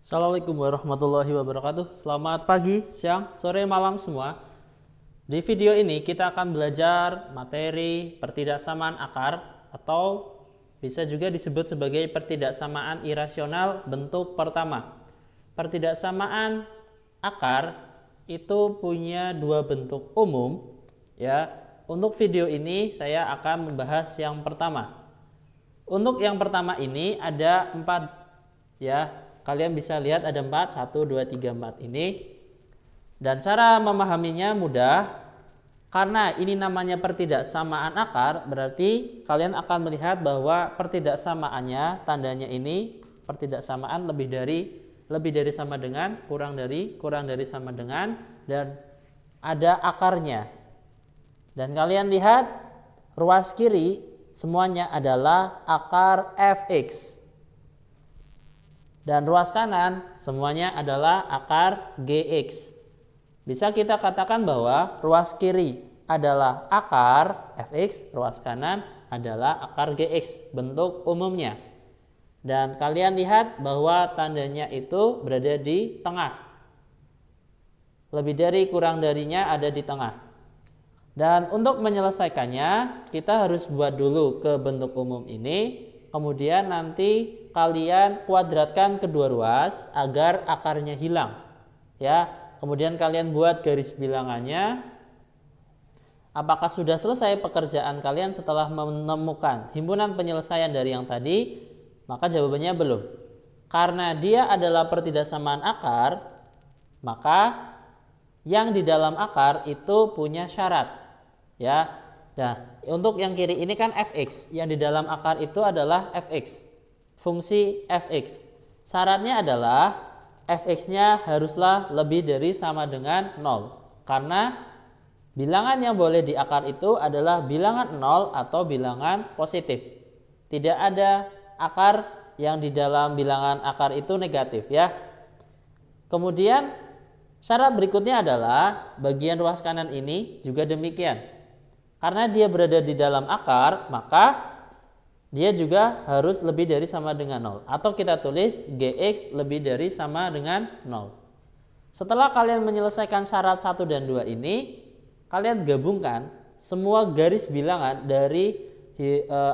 Assalamualaikum warahmatullahi wabarakatuh. Selamat pagi, siang, sore, malam semua. Di video ini kita akan belajar materi pertidaksamaan akar atau bisa juga disebut sebagai pertidaksamaan irasional bentuk pertama. Pertidaksamaan akar itu punya dua bentuk umum ya. Untuk video ini saya akan membahas yang pertama. Untuk yang pertama ini ada 4 ya. Kalian bisa lihat ada 4, 1, 2, 3, 4 ini. Dan cara memahaminya mudah. Karena ini namanya pertidaksamaan akar, berarti kalian akan melihat bahwa pertidaksamaannya, tandanya ini pertidaksamaan lebih dari sama dengan, kurang dari sama dengan, dan ada akarnya. Dan kalian lihat ruas kiri semuanya adalah akar fx. Dan ruas kanan semuanya adalah akar gx. Bisa kita katakan bahwa ruas kiri adalah akar fx, ruas kanan adalah akar gx, bentuk umumnya. Dan kalian lihat bahwa tandanya itu berada di tengah. Lebih dari kurang darinya ada di tengah. Dan untuk menyelesaikannya, kita harus buat dulu ke bentuk umum ini. Kemudian nanti kalian kuadratkan kedua ruas agar akarnya hilang. Ya, kemudian kalian buat garis bilangannya. Apakah sudah selesai pekerjaan kalian setelah menemukan himpunan penyelesaian dari yang tadi? Maka jawabannya belum. Karena dia adalah pertidaksamaan akar, maka yang di dalam akar itu punya syarat. Ya. Nah, untuk yang kiri ini kan fx, yang di dalam akar itu adalah fx, fungsi fx. Syaratnya adalah fx-nya haruslah lebih dari sama dengan 0, karena bilangan yang boleh di akar itu adalah bilangan 0 atau bilangan positif. Tidak ada akar yang di dalam bilangan akar itu negatif ya. Kemudian syarat berikutnya adalah bagian ruas kanan ini juga demikian. Karena dia berada di dalam akar, maka dia juga harus lebih dari sama dengan 0. Atau kita tulis gx lebih dari sama dengan 0. Setelah kalian menyelesaikan syarat 1 dan 2 ini, kalian gabungkan semua garis bilangan dari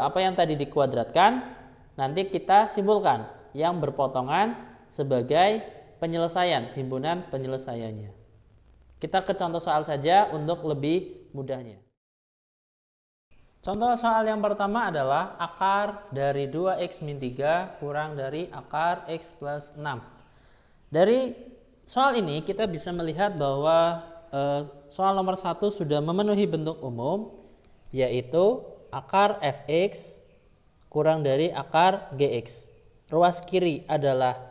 apa yang tadi dikuadratkan. Nanti kita simpulkan yang berpotongan sebagai penyelesaian, himpunan penyelesaiannya. Kita ke contoh soal saja untuk lebih mudahnya. Contoh soal yang pertama adalah akar dari 2x min 3 kurang dari akar x plus 6. Dari soal ini kita bisa melihat bahwa soal nomor 1 sudah memenuhi bentuk umum, yaitu akar fx kurang dari akar gx. Ruas kiri adalah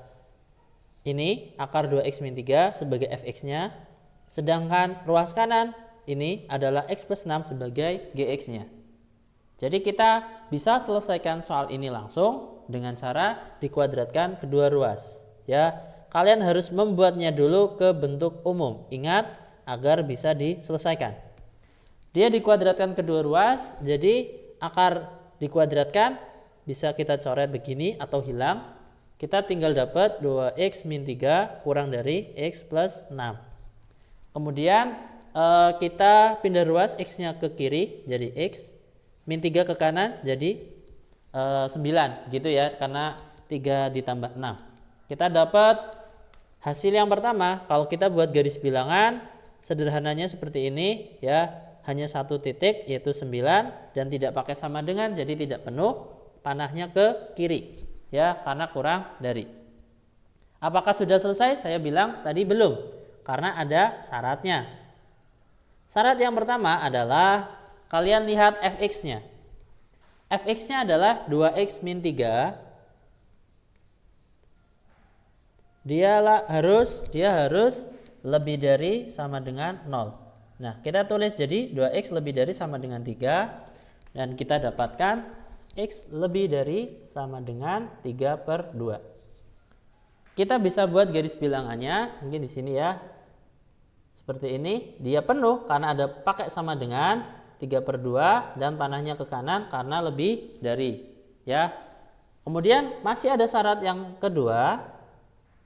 ini akar 2x min 3 sebagai fx-nya, sedangkan ruas kanan ini adalah x plus 6 sebagai gx-nya. Jadi kita bisa selesaikan soal ini langsung dengan cara dikuadratkan kedua ruas. Ya, kalian harus membuatnya dulu ke bentuk umum. Ingat agar bisa diselesaikan. Dia dikuadratkan kedua ruas, jadi akar dikuadratkan bisa kita coret begini atau hilang. Kita tinggal dapat 2x min 3 kurang dari x plus 6. Kemudian kita pindah ruas x-nya ke kiri jadi x. Min 3 ke kanan jadi 9 gitu ya, karena 3 ditambah 6. Kita dapat hasil yang pertama. Kalau kita buat garis bilangan sederhananya seperti ini ya, hanya satu titik yaitu 9 dan tidak pakai sama dengan, jadi tidak penuh, panahnya ke kiri ya, karena kurang dari. Apakah sudah selesai? Saya bilang tadi belum, karena ada syaratnya. Syarat yang pertama adalah kalian lihat fx-nya. Fx-nya adalah 2x min 3. Dia harus lebih dari sama dengan 0. Nah, kita tulis jadi 2x lebih dari sama dengan 3. Dan kita dapatkan x lebih dari sama dengan 3/2. Kita bisa buat garis bilangannya. Mungkin di sini ya. Seperti ini. Dia penuh karena ada pakai sama dengan 3/2 dan panahnya ke kanan karena lebih dari ya. Kemudian masih ada syarat yang kedua,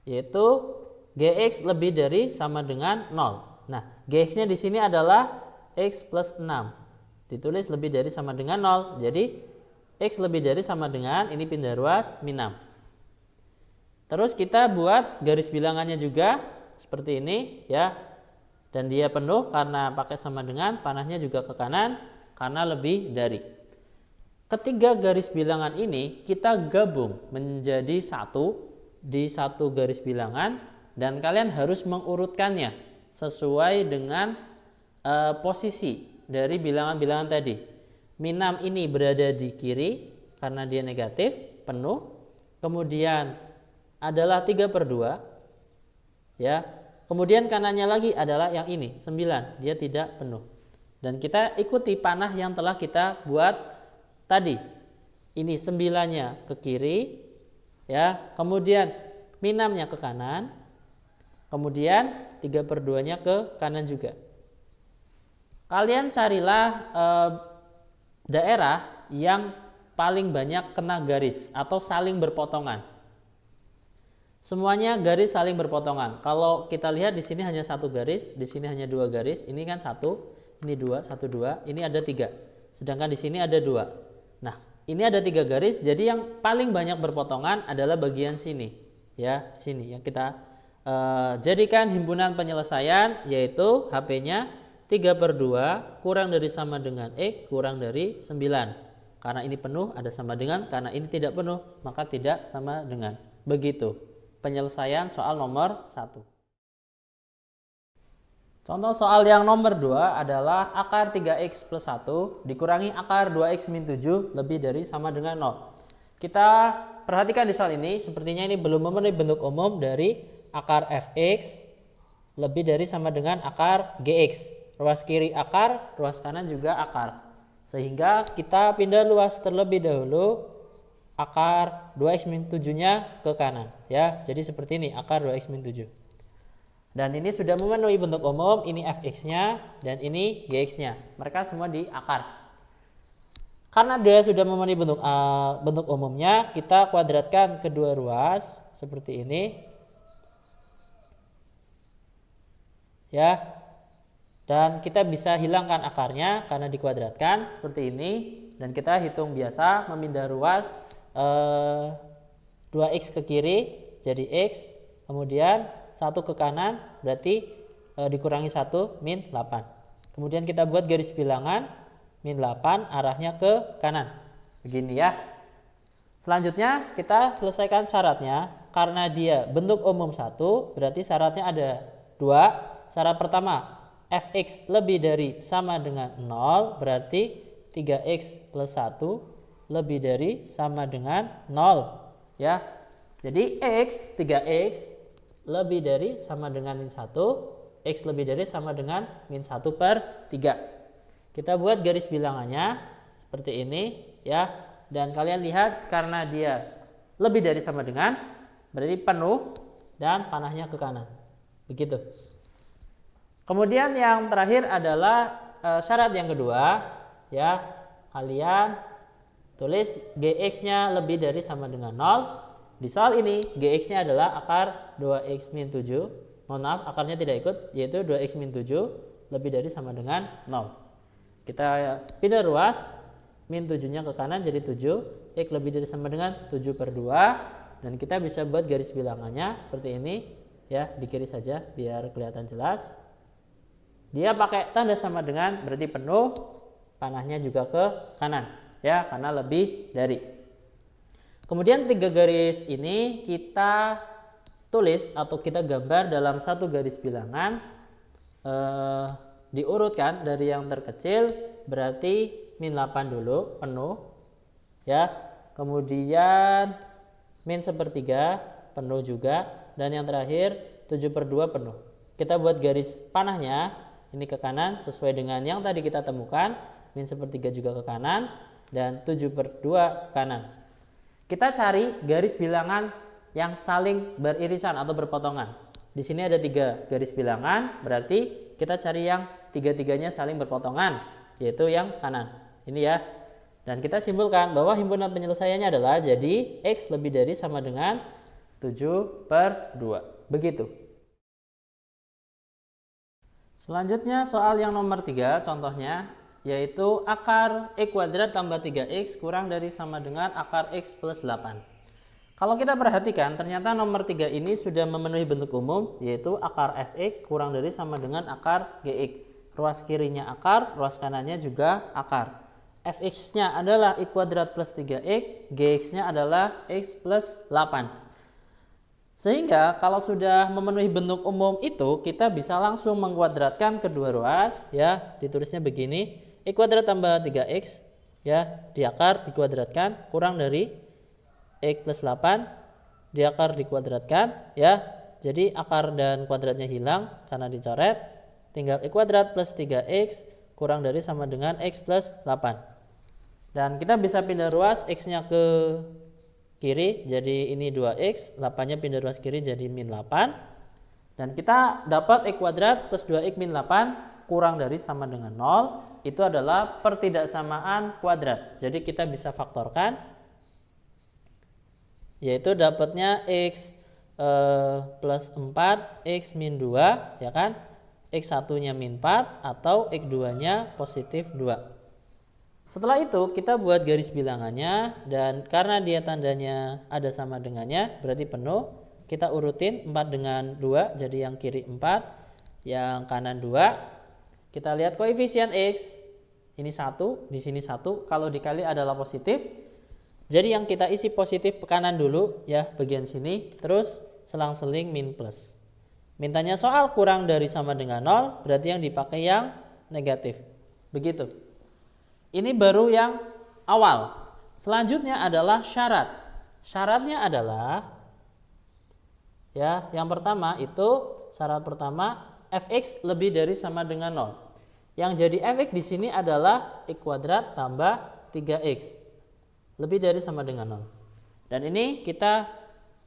yaitu GX lebih dari sama dengan 0. Nah, GX-nya di sini adalah X plus 6. Ditulis lebih dari sama dengan 0. Jadi, X lebih dari sama dengan, ini pindah ruas, min 6. Terus kita buat garis bilangannya juga, seperti ini ya. Dan dia penuh karena pakai sama dengan, panahnya juga ke kanan, karena lebih dari. Ketiga garis bilangan ini, kita gabung menjadi satu, di satu garis bilangan, dan kalian harus mengurutkannya sesuai dengan posisi dari bilangan-bilangan tadi. Min 6 ini berada di kiri karena dia negatif, penuh. Kemudian adalah 3/2 ya. Kemudian kanannya lagi adalah yang ini 9, dia tidak penuh. Dan kita ikuti panah yang telah kita buat tadi. Ini 9-nya ke kiri ya. Kemudian min 6-nya ke kanan. Kemudian 3/2-nya ke kanan juga. Kalian carilah daerah yang paling banyak kena garis atau saling berpotongan. Semuanya garis saling berpotongan. Kalau kita lihat di sini hanya satu garis, di sini hanya 2 garis. Ini kan 1, ini 2, 1, 2, ini ada 3. Sedangkan di sini ada 2. Nah, ini ada 3 garis. Jadi yang paling banyak berpotongan adalah bagian sini, ya, sini yang kita jadikan himpunan penyelesaian, yaitu HP-nya 3/2 kurang dari sama dengan X kurang dari 9. Karena ini penuh ada sama dengan, karena ini tidak penuh maka tidak sama dengan. Begitu penyelesaian soal nomor 1. Contoh soal yang nomor 2 adalah akar 3X plus 1 dikurangi akar 2X min 7 lebih dari sama dengan 0. Kita perhatikan di soal ini, sepertinya ini belum memenuhi bentuk umum dari akar Fx lebih dari sama dengan akar Gx. Ruas kiri akar, ruas kanan juga akar. Sehingga kita pindah luas terlebih dahulu akar 2x min 7-nya ke kanan ya. Jadi seperti ini akar 2x min 7. Dan ini sudah memenuhi bentuk umum, ini Fx-nya dan ini Gx-nya. Mereka semua di akar. Karena dia sudah memenuhi bentuk umumnya, kita kuadratkan kedua ruas seperti ini. Ya. Dan kita bisa hilangkan akarnya karena dikuadratkan seperti ini, dan kita hitung biasa memindah ruas 2x ke kiri jadi x, kemudian 1 ke kanan berarti dikurangi 1 min 8. Kemudian kita buat garis bilangan min 8 arahnya ke kanan. Begini ya. Selanjutnya kita selesaikan syaratnya. Karena dia bentuk umum 1, berarti syaratnya ada 2. Syarat pertama, Fx lebih dari sama dengan 0, berarti 3x plus 1 lebih dari sama dengan 0 ya. Jadi x 3x lebih dari sama dengan min 1, x lebih dari sama dengan min 1/3. Kita buat garis bilangannya seperti ini ya. Dan kalian lihat karena dia lebih dari sama dengan, berarti penuh dan panahnya ke kanan. Begitu. Kemudian yang terakhir adalah syarat yang kedua ya. Kalian tulis Gx-nya lebih dari sama dengan 0. Di soal ini Gx-nya adalah akar 2x min 7. Mohon maaf, akarnya tidak ikut, yaitu 2x min 7 lebih dari sama dengan 0. Kita pindah ruas, min 7-nya ke kanan jadi 7, x lebih dari sama dengan 7/2, dan kita bisa buat garis bilangannya seperti ini ya, di kiri saja biar kelihatan jelas. Dia pakai tanda sama dengan, berarti penuh, panahnya juga ke kanan ya, karena lebih dari. Kemudian 3 garis ini kita tulis atau kita gambar dalam satu garis bilangan, diurutkan dari yang terkecil, berarti min 8 dulu penuh ya, kemudian min 1/3 penuh juga, dan yang terakhir 7/2 penuh. Kita buat garis panahnya ini ke kanan sesuai dengan yang tadi kita temukan, min 1/3 juga ke kanan dan 7/2 ke kanan. Kita cari garis bilangan yang saling beririsan atau berpotongan. Di sini ada 3 garis bilangan, berarti kita cari yang 3-3-nya saling berpotongan, yaitu yang kanan. Ini ya. Dan kita simpulkan bahwa himpunan penyelesaiannya adalah jadi x lebih dari sama dengan 7/2. Begitu. Selanjutnya soal yang nomor 3 contohnya, yaitu akar X kuadrat tambah 3X kurang dari sama dengan akar X plus 8. Kalau kita perhatikan, ternyata nomor 3 ini sudah memenuhi bentuk umum, yaitu akar Fx kurang dari sama dengan akar Gx. Ruas kirinya akar, ruas kanannya juga akar. Fx-nya adalah X kuadrat plus 3X, Gx-nya adalah X plus 8. Sehingga kalau sudah memenuhi bentuk umum itu, kita bisa langsung mengkuadratkan kedua ruas, ya, ditulisnya begini, X kuadrat tambah 3X, ya, di akar dikuadratkan, kurang dari X plus 8, di akar dikuadratkan, ya, jadi akar dan kuadratnya hilang karena dicoret, tinggal X kuadrat plus 3X kurang dari sama dengan X plus 8. Dan kita bisa pindah ruas, X-nya ke kiri, jadi ini 2X, 8-nya pindah ruas kiri jadi min 8. Dan kita dapat X kuadrat plus 2X min 8 kurang dari sama dengan 0. Itu adalah pertidaksamaan kuadrat. Jadi kita bisa faktorkan, yaitu dapatnya X plus 4, X min 2, ya kan? X1-nya min 4 atau X2-nya positif 2. Setelah itu kita buat garis bilangannya, dan karena dia tandanya ada sama dengannya berarti penuh. Kita urutin 4 dengan 2, jadi yang kiri 4, yang kanan 2. Kita lihat koefisien X, ini 1, di sini 1, kalau dikali adalah positif. Jadi yang kita isi positif kanan dulu, ya, bagian sini, terus selang-seling min plus. Mintanya soal kurang dari sama dengan 0, berarti yang dipakai yang negatif. Begitu. Ini baru yang awal. Selanjutnya adalah syarat. Syaratnya adalah, ya, yang pertama itu syarat pertama fx lebih dari sama dengan 0. Yang jadi fx di sini adalah x kuadrat tambah 3x lebih dari sama dengan 0. Dan ini kita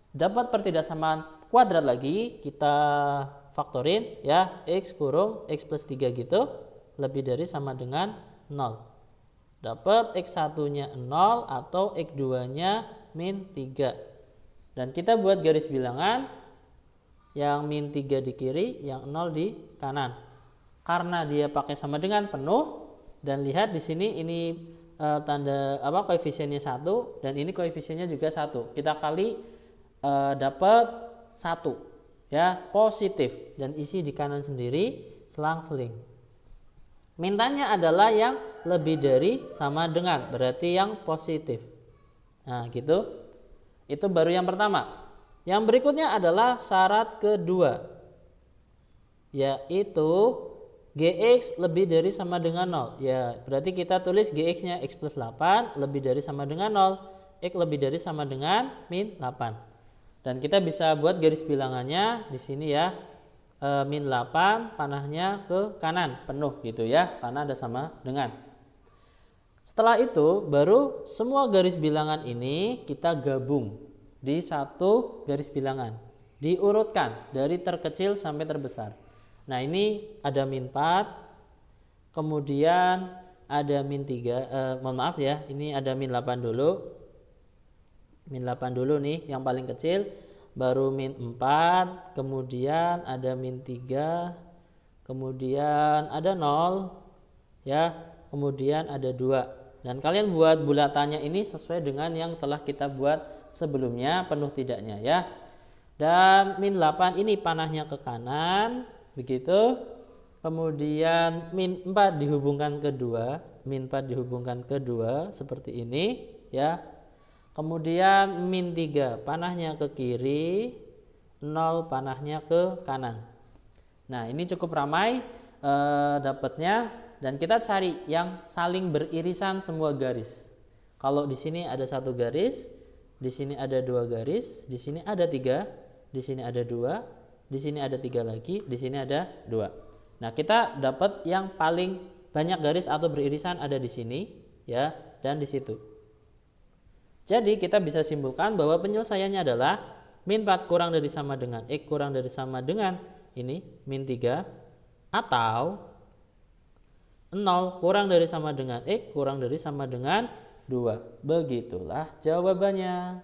dapat pertidaksamaan kuadrat lagi, kita faktorin, ya, x kurung x plus 3 gitu lebih dari sama dengan 0. Dapat X1-nya 0 atau X2-nya min 3. Dan kita buat garis bilangan, yang min 3 di kiri, yang 0 di kanan. Karena dia pakai sama dengan penuh, dan lihat di sini ini tanda koefisiennya 1, dan ini koefisiennya juga 1. Kita kali dapat 1, ya, positif, dan isi di kanan sendiri selang-seling. Mintanya adalah yang lebih dari sama dengan, berarti yang positif. Nah, gitu. Itu baru yang pertama. Yang berikutnya adalah syarat kedua, yaitu Gx lebih dari sama dengan 0. Ya, berarti kita tulis Gx-nya X plus 8 lebih dari sama dengan 0. X lebih dari sama dengan min 8. Dan kita bisa buat garis bilangannya di sini, ya. Min 8 panahnya ke kanan penuh gitu, ya, karena ada sama dengan. Setelah itu baru semua garis bilangan ini kita gabung di satu garis bilangan, diurutkan dari terkecil sampai terbesar. Nah, ini ada min 4, kemudian ada min 3, mohon maaf ya, ini ada min 8 dulu. Min 8 dulu nih yang paling kecil, baru min 4, kemudian ada min 3, kemudian ada 0, ya, kemudian ada 2. Dan kalian buat bulatannya ini sesuai dengan yang telah kita buat sebelumnya, penuh tidaknya, ya. Dan min 8 ini panahnya ke kanan, begitu. Kemudian min 4 dihubungkan ke 2, min 4 dihubungkan ke 2 seperti ini, ya. Kemudian min 3 panahnya ke kiri, 0 panahnya ke kanan. Nah, ini cukup ramai dapatnya, dan kita cari yang saling beririsan semua garis. Kalau di sini ada 1 garis, di sini ada 2 garis, di sini ada 3, di sini ada 2, di sini ada 3 lagi, di sini ada 2. Nah, kita dapat yang paling banyak garis atau beririsan ada di sini, ya, dan di situ. Jadi kita bisa simpulkan bahwa penyelesaiannya adalah min 4 kurang dari sama dengan X kurang dari sama dengan ini min 3, atau 0 kurang dari sama dengan X kurang dari sama dengan 2. Begitulah jawabannya.